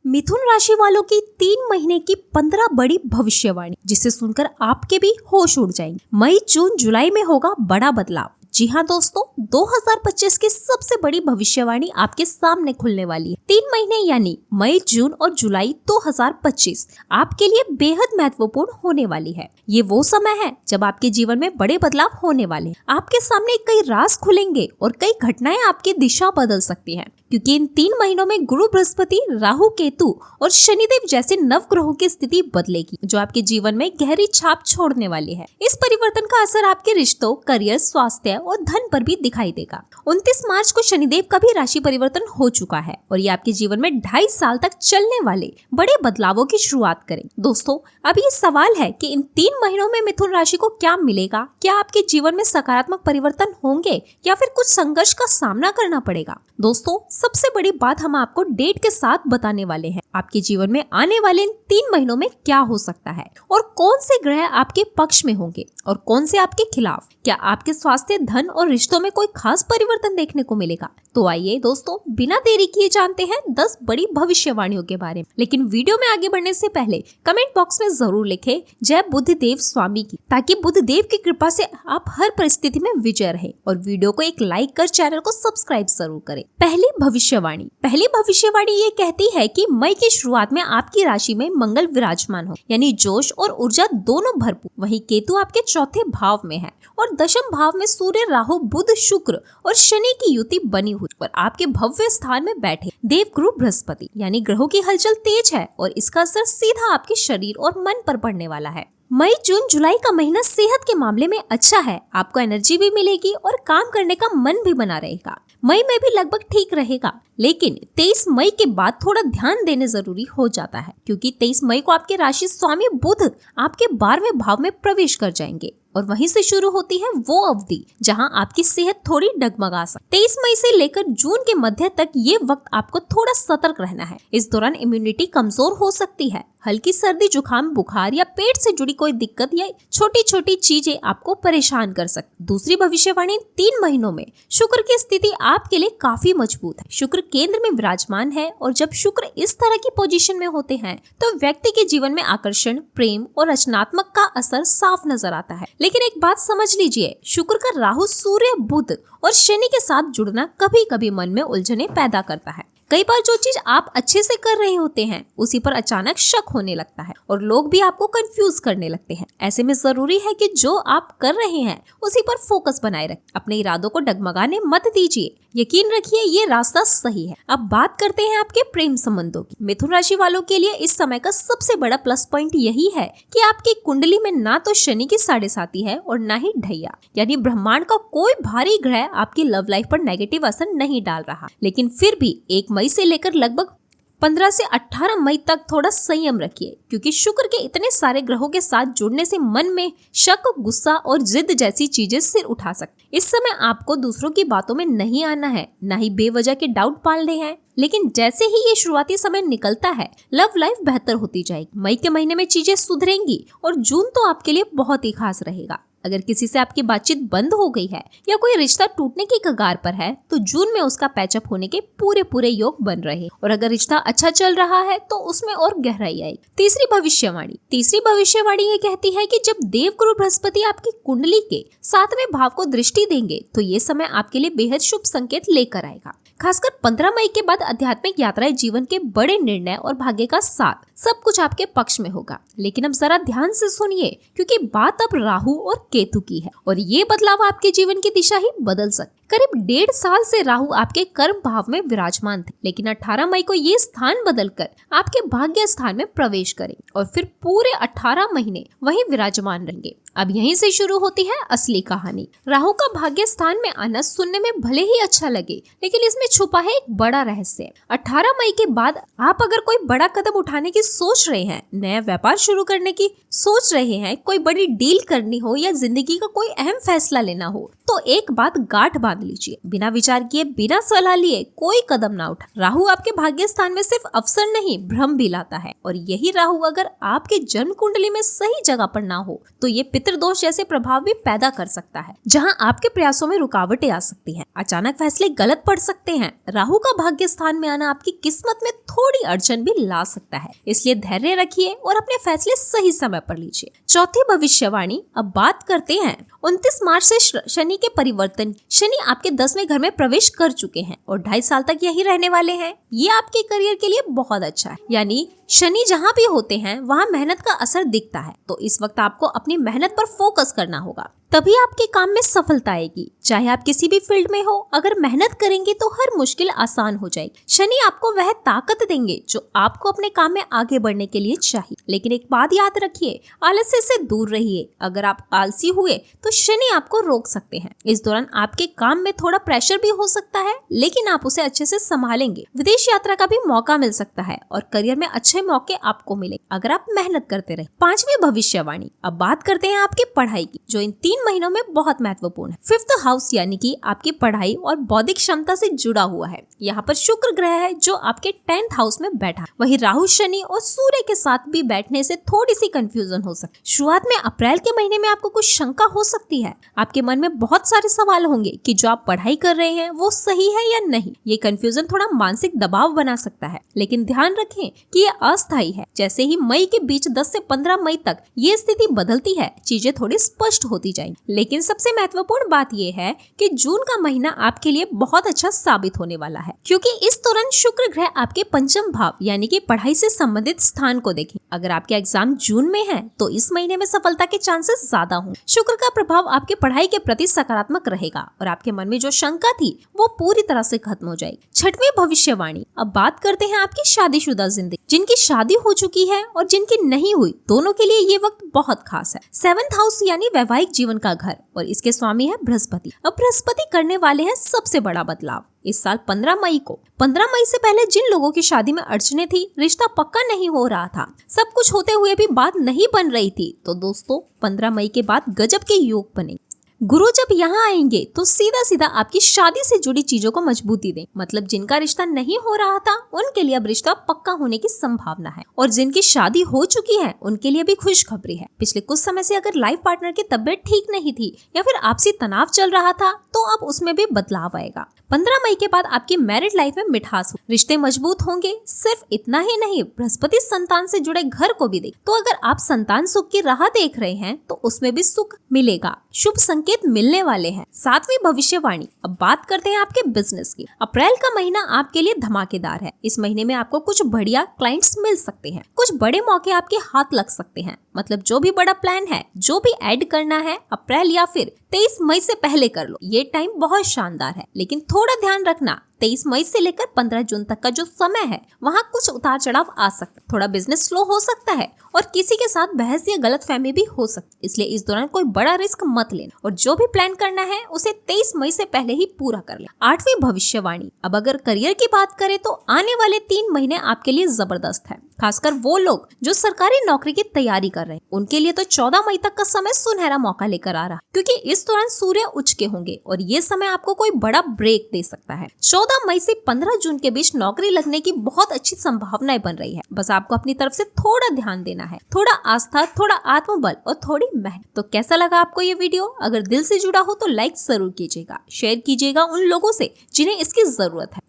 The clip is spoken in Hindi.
मिथुन राशि वालों की 3 महीने की 15 बड़ी भविष्यवाणी, जिसे सुनकर आपके भी होश उड़ जाएंगे। मई जून जुलाई में होगा बड़ा बदलाव। जी हाँ दोस्तों, 2025 की सबसे बड़ी भविष्यवाणी आपके सामने खुलने वाली है। 3 महीने यानी मई जून और जुलाई 2025 आपके लिए बेहद महत्वपूर्ण होने वाली है। ये वो समय है जब आपके जीवन में बड़े बदलाव होने वाले हैं। आपके सामने कई राज खुलेंगे और कई घटनाएं आपकी दिशा बदल सकती हैं, क्योंकि इन 3 महीनों में गुरु, बृहस्पति, राहु, केतु और शनिदेव जैसे नव ग्रहों की स्थिति बदलेगी, जो आपके जीवन में गहरी छाप छोड़ने वाली है। इस परिवर्तन का असर आपके रिश्तों, करियर, स्वास्थ्य और धन पर भी दिखाई देगा। 29 मार्च को शनिदेव का भी राशि परिवर्तन हो चुका है और ये आपके जीवन में 2.5 साल तक चलने वाले बड़े बदलावों की शुरुआत करें। दोस्तों, अब ये सवाल है कि इन 3 महीनों में मिथुन राशि को क्या मिलेगा? क्या आपके जीवन में सकारात्मक परिवर्तन होंगे या फिर कुछ संघर्ष का सामना करना पड़ेगा? दोस्तों, सबसे बड़ी बात हम आपको डेट के साथ बताने वाले हैं। आपके जीवन में आने वाले इन 3 महीनों में क्या हो सकता है और कौन से ग्रह आपके पक्ष में होंगे और कौन से आपके खिलाफ। क्या आपके स्वास्थ्य, धन और रिश्तों में कोई खास परिवर्तन देखने को मिलेगा? तो आइए दोस्तों, बिना देरी किए जानते हैं 10 बड़ी भविष्यवाणियों के बारे में। लेकिन वीडियो में आगे बढ़ने से पहले कमेंट बॉक्स में जरूर लिखें जय बुद्धदेव स्वामी की, ताकि बुद्धदेव की कृपा से आप हर परिस्थिति में विजय रहे। और वीडियो को एक लाइक कर चैनल को सब्सक्राइब जरूर करें। पहली भविष्यवाणी ये कहती है कि मई की शुरुआत में आपकी राशि में मंगल विराजमान हो, यानी जोश और ऊर्जा दोनों भरपूर। वहीं केतु आपके चौथे भाव में है और दशम भाव में सूर्य, राहु, बुध, शुक्र और शनि की युति बनी हुई और आपके भव्य स्थान में बैठे देव गुरु बृहस्पति, यानी ग्रहों की हलचल तेज है और इसका असर सीधा आपके शरीर और मन पर पड़ने वाला है। मई जून जुलाई का महीना सेहत के मामले में अच्छा है। आपको एनर्जी भी मिलेगी और काम करने का मन भी बना रहेगा। मई में भी लगभग ठीक रहेगा, लेकिन 23 मई के बाद थोड़ा ध्यान देने जरूरी हो जाता है, क्योंकि 23 मई को आपके राशि स्वामी बुध आपके 12वें भाव में प्रवेश कर जाएंगे और वहीं से शुरू होती है वो अवधि जहां आपकी सेहत थोड़ी डगमगा सकती है। 23 मई से लेकर जून के मध्य तक ये वक्त आपको थोड़ा सतर्क रहना है। इस दौरान इम्यूनिटी कमजोर हो सकती है। हल्की सर्दी, जुकाम, बुखार या पेट से जुड़ी कोई दिक्कत या छोटी छोटी चीजें आपको परेशान कर सकती। दूसरी भविष्यवाणी, 3 महीनों में शुक्र की स्थिति आपके लिए काफी मजबूत है। शुक्र केंद्र में विराजमान है और जब शुक्र इस तरह की पोजीशन में होते हैं तो व्यक्ति के जीवन में आकर्षण, प्रेम और रचनात्मक का असर साफ नजर आता है। लेकिन एक बात समझ लीजिए, शुक्र का राहु, सूर्य, बुध और शनि के साथ जुड़ना कभी कभी मन में उलझने पैदा करता है। कई बार जो चीज आप अच्छे से कर रहे होते हैं उसी पर अचानक शक होने लगता है और लोग भी आपको कंफ्यूज करने लगते हैं। ऐसे में जरूरी है कि जो आप कर रहे हैं उसी पर फोकस बनाए रखें। अपने इरादों को डगमगाने मत दीजिए। यकीन रखिए, ये रास्ता सही है। अब बात करते हैं आपके प्रेम संबंधों की। मिथुन राशि वालों के लिए इस समय का सबसे बड़ा प्लस पॉइंट यही है कि आपकी कुंडली में ना तो शनि की 7.5 है और ना ही ढैया, यानी ब्रह्मांड का कोई भारी ग्रह आपकी लव लाइफ पर नेगेटिव असर नहीं डाल रहा। लेकिन फिर भी 1 मई से लेकर लगभग 15 से 18 मई तक थोड़ा संयम रखिए, क्योंकि शुक्र के इतने सारे ग्रहों के साथ जुड़ने से मन में शक, गुस्सा और जिद जैसी चीजें सिर उठा सकती। इस समय आपको दूसरों की बातों में नहीं आना है, ना ही बेवजह के डाउट पालने हैं। लेकिन जैसे ही ये शुरुआती समय निकलता है, लव लाइफ बेहतर होती जाएगी। मई के महीने में चीजें सुधरेंगी और जून तो आपके लिए बहुत ही खास रहेगा। अगर किसी से आपकी बातचीत बंद हो गई है या कोई रिश्ता टूटने की कगार पर है, तो जून में उसका पैचअप होने के पूरे योग बन रहे। और अगर रिश्ता अच्छा चल रहा है तो उसमें और गहराई आएगी। तीसरी भविष्यवाणी ये कहती है कि जब देवगुरु बृहस्पति आपकी कुंडली के 7वें भाव को दृष्टि देंगे तो ये समय आपके लिए बेहद शुभ संकेत लेकर आएगा। खासकर 15 मई के बाद आध्यात्मिक यात्राएं, जीवन के बड़े निर्णय और भाग्य का साथ सब कुछ आपके पक्ष में होगा। लेकिन अब जरा ध्यान से सुनिए, क्योंकि बात अब राहु और केतु की है और ये बदलाव आपके जीवन की दिशा ही बदल सकते। करीब 1.5 साल से राहु आपके कर्म भाव में विराजमान थे, लेकिन 18 मई को ये स्थान बदलकर आपके भाग्य स्थान में प्रवेश करें और फिर पूरे 18 महीने वहीं विराजमान रहेंगे। अब यहीं से शुरू होती है असली कहानी। राहु का भाग्य स्थान में आना सुनने में भले ही अच्छा लगे, लेकिन इसमें छुपा है एक बड़ा रहस्य। 18 मई के बाद आप अगर कोई बड़ा कदम उठाने की सोच रहे हैं, नया व्यापार शुरू करने की सोच रहे हैं, कोई बड़ी डील करनी हो या जिंदगी का कोई अहम फैसला लेना हो, तो एक बात गांठ बांध बांध लीजिए। बिना विचार किए, बिना सलाह लिए कोई कदम ना उठा। राहु आपके भाग्य स्थान में सिर्फ अवसर नहीं, भ्रम भी लाता है, और यही राहु अगर आपके जन्म कुंडली में सही जगह पर ना हो तो ये पितृदोष जैसे प्रभाव भी पैदा कर सकता है, जहां आपके प्रयासों में रुकावटें आ सकती हैं। अचानक फैसले गलत पड़ सकते हैं। राहु का भाग्य स्थान में आना आपकी किस्मत में थोड़ी अड़चन भी ला सकता है, इसलिए धैर्य रखिए और अपने फैसले सही समय पर लीजिए। चौथी भविष्यवाणी, अब बात करते हैं 29 मार्च से शनि के परिवर्तन। शनि आपके 10वें घर में प्रवेश कर चुके हैं और 2.5 साल तक यही रहने वाले हैं। ये आपके करियर के लिए बहुत अच्छा है, यानी शनि जहाँ भी होते हैं वहाँ मेहनत का असर दिखता है। तो इस वक्त आपको अपनी मेहनत पर फोकस करना होगा, तभी आपके काम में सफलता आएगी। चाहे आप किसी भी फील्ड में हो, अगर मेहनत करेंगे तो हर मुश्किल आसान हो जाएगी। शनि आपको वह ताकत देंगे जो आपको अपने काम में आगे बढ़ने के लिए चाहिए। लेकिन एक बात याद रखिए, आलस्य से दूर रहिए। अगर आप आलसी हुए तो शनि आपको रोक सकते हैं। इस दौरान आपके काम में थोड़ा प्रेशर भी हो सकता है, लेकिन आप उसे अच्छे से संभालेंगे। विदेश यात्रा का भी मौका मिल सकता है और करियर में अच्छे मौके आपको मिले अगर आप मेहनत करते रहे। 5वीं भविष्यवाणी, अब बात करते हैं आपकी पढ़ाई की, जो इन 3 महीनों में बहुत महत्वपूर्ण है। 5th हाउस यानी कि आपकी पढ़ाई और बौद्धिक क्षमता से जुड़ा हुआ है। यहाँ पर शुक्र ग्रह है जो आपके 10th हाउस में बैठा। वही राहु, शनि और सूर्य के साथ भी बैठने से थोड़ी सी कंफ्यूजन हो सकती है। शुरुआत में अप्रैल के महीने में आपको कुछ शंका हो सकती है। आपके मन में बहुत सारे सवाल होंगे कि जो आप पढ़ाई कर रहे हैं वो सही है या नहीं। ये कंफ्यूजन थोड़ा मानसिक दबाव बना सकता है, लेकिन ध्यान रखें कि ये अस्थायी है। जैसे ही मई के बीच 10 से 15 मई तक ये स्थिति बदलती है, चीजें थोड़ी स्पष्ट होती जाएंगी। लेकिन सबसे महत्वपूर्ण बात यह है कि जून का महीना आपके लिए बहुत अच्छा साबित होने वाला है, क्योंकि इस दौरान शुक्र ग्रह आपके पंचम भाव यानी कि पढ़ाई से संबंधित स्थान को देखें। अगर आपके एग्जाम जून में है तो इस महीने में सफलता के चांसेस ज्यादा होंगे। शुक्र का प्रभाव आपके पढ़ाई के प्रति सकारात्मक रहेगा और आपके मन में जो शंका थी वो पूरी तरह से खत्म हो जाएगी। 6वीं भविष्यवाणी, अब बात करते हैं आपकी शादीशुदा जिंदगी। जिनकी शादी हो चुकी है और जिनकी नहीं हुई, दोनों के लिए ये वक्त बहुत खास है। 7th हाउस यानी वैवाहिक जीवन का घर, और इसके स्वामी है बृहस्पति। अब बृहस्पति करने वाले हैं सबसे बड़ा बदलाव इस साल 15 मई को। 15 मई से पहले जिन लोगों की शादी में अड़चने थी, रिश्ता पक्का नहीं हो रहा था, सब कुछ होते हुए भी बात नहीं बन रही थी, तो दोस्तों 15 मई के बाद गजब के योग बने। गुरु जब यहाँ आएंगे तो सीधा सीधा आपकी शादी से जुड़ी चीजों को मजबूती दें। मतलब जिनका रिश्ता नहीं हो रहा था उनके लिए अब रिश्ता पक्का होने की संभावना है, और जिनकी शादी हो चुकी है उनके लिए भी खुशखबरी है। पिछले कुछ समय से अगर लाइफ पार्टनर की तबीयत ठीक नहीं थी या फिर आपसी तनाव चल रहा था, तो अब उसमें भी बदलाव आएगा। 15 मई के बाद आपकी मैरिड लाइफ में मिठास हो, रिश्ते मजबूत होंगे। सिर्फ इतना ही नहीं, बृहस्पति संतान से जुड़े घर को भी देख। तो अगर आप संतान सुख की राह देख रहे हैं तो उसमें भी सुख मिलेगा, शुभ संकेत मिलने वाले हैं। 7वीं भविष्यवाणी, अब बात करते हैं आपके बिजनेस की। अप्रैल का महीना आपके लिए धमाकेदार है। इस महीने में आपको कुछ बढ़िया क्लाइंट्स मिल सकते हैं, कुछ बड़े मौके आपके हाथ लग सकते हैं। मतलब जो भी बड़ा प्लान है, जो भी ऐड करना है, अप्रैल या फिर 23 मई से पहले कर लो। ये टाइम बहुत शानदार है, लेकिन थोड़ा ध्यान रखना, 23 मई से लेकर 15 जून तक का जो समय है वहाँ कुछ उतार चढ़ाव आ सकता है। थोड़ा बिजनेस स्लो हो सकता है और किसी के साथ बहस या गलतफहमी भी हो सकती है, इसलिए इस दौरान कोई बड़ा रिस्क मत लेना, और जो भी प्लान करना है उसे 23 मई से पहले ही पूरा कर ले। 8वीं भविष्यवाणी, अब अगर करियर की बात करें तो आने वाले 3 महीने आपके लिए जबरदस्त है। खासकर वो लोग जो सरकारी नौकरी की तैयारी कर रहे हैं, उनके लिए तो 14 मई तक का समय सुनहरा मौका लेकर आ रहा है, क्योंकि इस दौरान सूर्य उच्च के होंगे और ये समय आपको कोई बड़ा ब्रेक दे सकता है। 14 मई से 15 जून के बीच नौकरी लगने की बहुत अच्छी संभावनाएं बन रही है। बस आपको अपनी तरफ से थोड़ा ध्यान देना है, थोड़ा आस्था, थोड़ा आत्मबल और थोड़ी मेहनत। तो कैसा लगा आपको ये वीडियो? अगर दिल से जुड़ा हो तो लाइक जरूर कीजिएगा, शेयर कीजिएगा उन लोगों से जिन्हें इसकी जरूरत है।